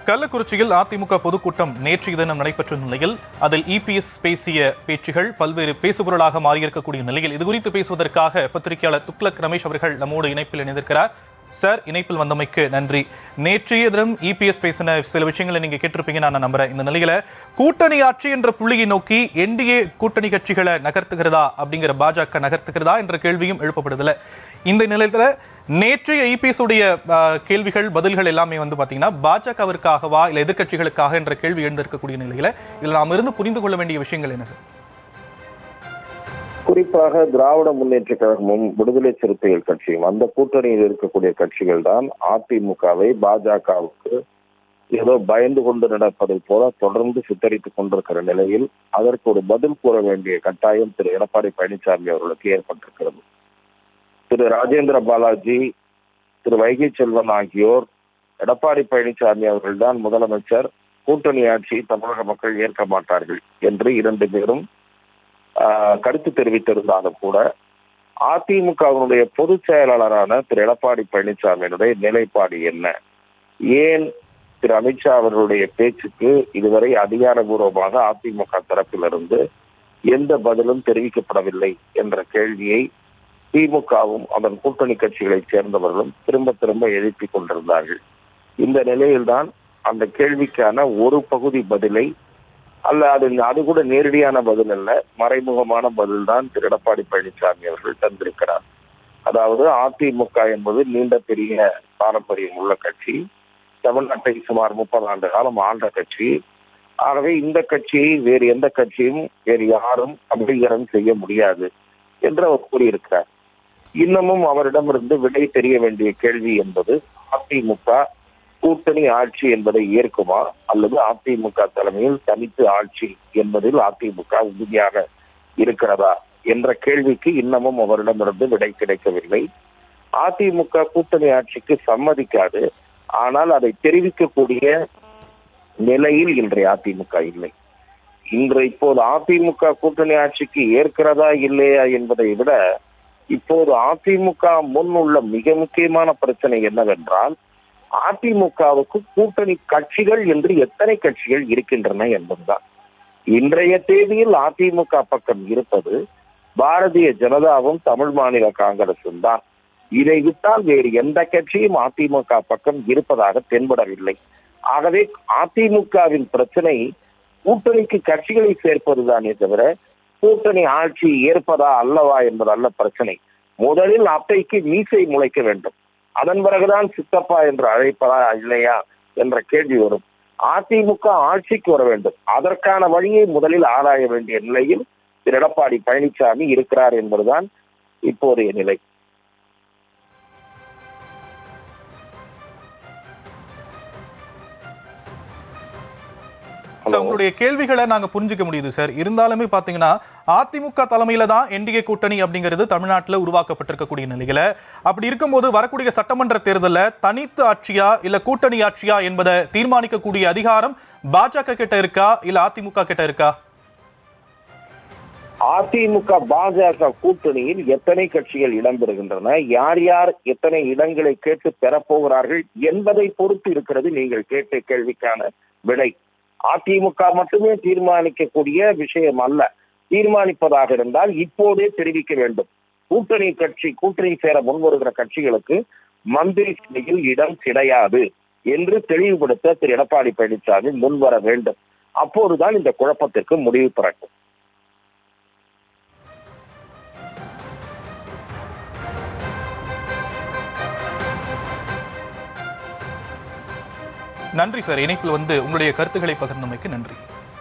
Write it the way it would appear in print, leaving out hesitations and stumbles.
கள்ளக்குறிச்சியில் அதிமுக பொதுக்கூட்டம் நேற்றைய தினம் நடைபெற்ற நிலையில் அதில் இபிஎஸ் பேசிய பேச்சுகள் பல்வேறு பேசுபொருளாக மாறியிருக்கக்கூடிய நிலையில் இதுகுறித்து பேசுவதற்காக பத்திரிகையாளர் துக்ளக் ரமேஷ் அவர்கள் நம்மோடு இணைப்பில் இணைந்திருக்கிறார். சார், இணைப்பில் வந்தமைக்கு நன்றி. நேற்றைய தினம் இபிஎஸ் பேசின சில விஷயங்களை நீங்க கேட்டிருப்பீங்க நான் நம்புறேன். இந்த நிலையில கூட்டணி ஆட்சி என்ற புள்ளியை நோக்கி என்டிஏ கூட்டணி கட்சிகளை நகர்த்துகிறதா அப்படிங்கிற பாஜக நகர்த்துகிறதா என்ற கேள்வியும் எழுப்பப்படுதில்ல. இந்த நிலையத்துல நேற்றைய இபிஎஸ் உடைய கேள்விகள் பதில்கள் எல்லாமே பாத்தீங்கன்னா பாஜகவிற்காகவா இல்ல எதிர்கட்சிகளுக்காக என்ற கேள்வி எழுந்திருக்கக்கூடிய நிலையில இதுல நாம் இருந்து புரிந்து கொள்ள வேண்டிய விஷயங்கள் என்ன சார்? குறிப்பாக திராவிட முன்னேற்ற கழகமும் விடுதலை சிறுத்தைகள் கட்சியும் அந்த கூட்டணியில் இருக்கக்கூடிய கட்சிகள் தான் அதிமுகவை பாஜகவுக்கு ஏதோ பயந்து கொண்டு நடப்பதை போல தொடர்ந்து சித்தரித்துக் கொண்டிருக்கிற நிலையில் அதற்கு ஒரு பதில் கூற வேண்டிய கட்டாயம் திரு எடப்பாடி பழனிசாமி அவர்களுக்கு ஏற்பட்டிருக்கிறது. திரு ராஜேந்திர பாலாஜி, திரு வைகை செல்வன் ஆகியோர் எடப்பாடி பழனிசாமி அவர்கள்தான் முதலமைச்சர், கூட்டணி ஆட்சி தமிழக மக்கள் ஏற்க மாட்டார்கள் என்று இரண்டு பேரும் கருத்து தெரிவித்திருந்தாலும் கூட அதிமுகவினுடைய பொதுச் செயலாளரான திரு எடப்பாடி பழனிசாமியினுடைய நிலைப்பாடு என்ன, ஏன் திரு அமித்ஷா அவர்களுடைய பேச்சுக்கு இதுவரை அதிகாரபூர்வமாக அதிமுக தரப்பிலிருந்து எந்த பதிலும் தெரிவிக்கப்படவில்லை என்ற கேள்வியை திமுகவும் அதன் கூட்டணி கட்சிகளைச் சேர்ந்தவர்களும் திரும்ப திரும்ப எழுப்பிக் கொண்டிருந்தார்கள். இந்த நிலையில்தான் அந்த கேள்விக்கான ஒரு பகுதி பதிலை அது கூட நேரடியான பதில் அல்ல, மறைமுகமான பதில் தான் திரு எடப்பாடி பழனிசாமி அவர்கள் தந்திருக்கிறார். அதாவது அதிமுக என்பது நீண்ட பெரிய பாரம்பரியம் உள்ள கட்சி, தமிழ்நாட்டை சுமார் 30 ஆண்டு காலம் ஆண்ட கட்சி. ஆகவே இந்த கட்சியை வேறு எந்த கட்சியும் வேறு யாரும் அங்கீகாரம் செய்ய முடியாது என்று அவர் கூறியிருக்கிறார். இன்னமும் அவரிடமிருந்து விடை தெரிய வேண்டிய கேள்வி என்பது அதிமுக கூட்டணி ஆட்சி என்பதை ஏற்குமா அல்லது அதிமுக தலைமையில் தனித்து ஆட்சி என்பதில் அதிமுக உறுதியாக இருக்கிறதா என்ற கேள்விக்கு இன்னமும் அவரிடமிருந்து விடை கிடைக்கவில்லை. அதிமுக கூட்டணி ஆட்சிக்கு சம்மதிக்காது, ஆனால் அதை தெரிவிக்கக்கூடிய நிலையில் இன்றைய அதிமுக இல்லை. இப்போது அதிமுக கூட்டணி ஆட்சிக்கு ஏற்கிறதா இல்லையா என்பதை விட இப்போது அதிமுக முன் உள்ள மிக முக்கியமான பிரச்சனை என்னவென்றால் அதிமுகவுக்கு கூட்டணி கட்சிகள் என்று எத்தனை கட்சிகள் இருக்கின்றன என்பதுதான். இன்றைய தேதியில் அதிமுக பக்கம் இருப்பது பாரதிய ஜனதாவும் தமிழ் மாநில காங்கிரசும் தான். இதை விட்டால் வேறு எந்த கட்சியும் அதிமுக பக்கம் இருப்பதாக தென்படவில்லை. ஆகவே அதிமுகவின் பிரச்சனை கூட்டணிக்கு கட்சிகளை சேர்ப்பதுதானே தவிர கூட்டணி ஆட்சி ஏற்பதா அல்லவா என்பதல்ல பிரச்சனை. முதலில் அட்டைக்கு மீசை முளைக்க வேண்டும், அதன் பிறகுதான் சித்தப்பா என்று அழைப்பதா இல்லையா என்ற கேள்வி வரும். அதிமுக ஆட்சிக்கு வர வேண்டும், அதற்கான வழியை முதலில் ஆராய வேண்டிய நிலையில் திரு எடப்பாடி பழனிசாமி இருக்கிறார் என்பதுதான் இப்போதைய நிலை. உங்களுடைய கேள்விகளை நாங்க புரிஞ்சுக்க முடியுது சார். இருந்தாலுமே பாத்தீங்கன்னா அதிமுக தலைமையில தான் என்டிஏ கூட்டணி அப்படிங்கிறது தமிழ்நாட்டில் உருவாக்கப்பட்டிருக்கக்கூடிய நிலையில அப்படி இருக்கும்போது வரக்கூடிய சட்டமன்ற தேர்தலில் தனித்து ஆட்சியா இல்ல கூட்டணி ஆட்சியா என்பதை தீர்மானிக்கக்கூடிய அதிகாரம் பாஜக கிட்ட இருக்கா இல்ல அதிமுக கிட்ட இருக்கா? அதிமுக பாஜக கூட்டணியில் எத்தனை கட்சிகள் இடம்பெறுகின்றன, யார் யார் எத்தனை இடங்களை கேட்டு பெறப்போகிறார்கள் என்பதை பொறுத்து இருக்கிறது நீங்கள் கேட்ட கேள்விக்கான விடை. அதிமுக மட்டுமே தீர்மானிக்கக்கூடிய விஷயம் அல்ல. தீர்மானிப்பதாக இருந்தால் இப்போதே தெரிவிக்க வேண்டும். கூட்டணி சேர முன்வருகிற கட்சிகளுக்கு மந்திரி சபையில் இடம் கிடையாது என்று தெளிவுபடுத்த திரு எடப்பாடி பழனிசாமி முன்வர வேண்டும். அப்போதுதான் இந்த குழப்பத்திற்கு முடிவு பிறக்கும். நன்றி சார். இணைப்பில் உங்களுடைய கருத்துக்களை பகிர்ந்தமைக்கு நன்றி.